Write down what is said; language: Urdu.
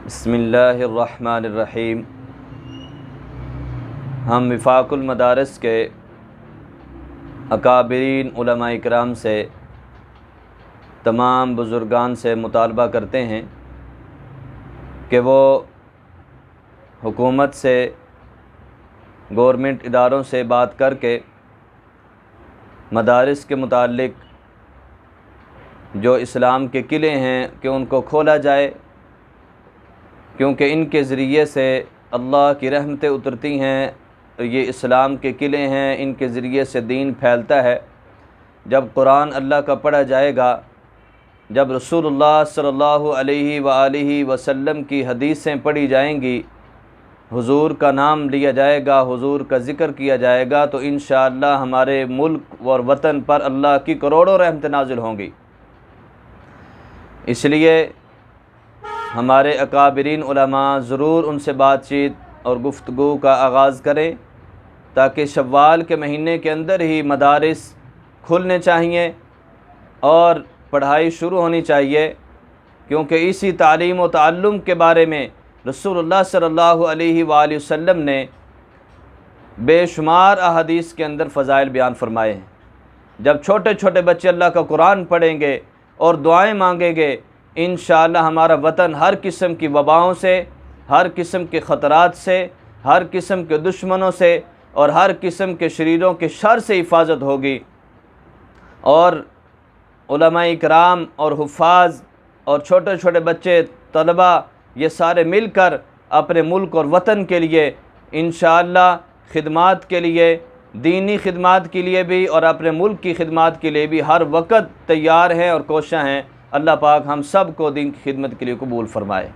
بسم اللہ الرحمن الرحیم۔ ہم وفاق المدارس کے اکابرین علماء اکرام سے، تمام بزرگان سے مطالبہ کرتے ہیں کہ وہ حکومت سے، گورنمنٹ اداروں سے بات کر کے مدارس کے متعلق جو اسلام کے قلعے ہیں کہ ان کو کھولا جائے، کیونکہ ان کے ذریعے سے اللہ کی رحمتیں اترتی ہیں، یہ اسلام کے قلعے ہیں، ان کے ذریعے سے دین پھیلتا ہے۔ جب قرآن اللہ کا پڑھا جائے گا، جب رسول اللہ صلی اللہ علیہ وآلہ وسلم کی حدیثیں پڑھی جائیں گی، حضور کا نام لیا جائے گا، حضور کا ذکر کیا جائے گا، تو انشاءاللہ ہمارے ملک اور وطن پر اللہ کی کروڑوں رحمتیں نازل ہوں گی۔ اس لیے ہمارے اکابرین علماء ضرور ان سے بات چیت اور گفتگو کا آغاز کریں، تاکہ شوال کے مہینے کے اندر ہی مدارس کھلنے چاہیے اور پڑھائی شروع ہونی چاہیے، کیونکہ اسی تعلیم و تعلم کے بارے میں رسول اللہ صلی اللہ علیہ وآلہ وسلم نے بے شمار احادیث کے اندر فضائل بیان فرمائے ہیں۔ جب چھوٹے چھوٹے بچے اللہ کا قرآن پڑھیں گے اور دعائیں مانگیں گے، انشاءاللہ ہمارا وطن ہر قسم کی وباؤں سے، ہر قسم کے خطرات سے، ہر قسم کے دشمنوں سے اور ہر قسم کے شریروں کے شر سے حفاظت ہوگی، اور علماء اکرام اور حفاظ اور چھوٹے چھوٹے بچے، طلبہ، یہ سارے مل کر اپنے ملک اور وطن کے لیے انشاءاللہ خدمات کے لیے، دینی خدمات کے لیے بھی اور اپنے ملک کی خدمات کے لیے بھی ہر وقت تیار ہیں اور کوشاں ہیں۔ اللہ پاک ہم سب کو دین کی خدمت کے لیے قبول فرمائے۔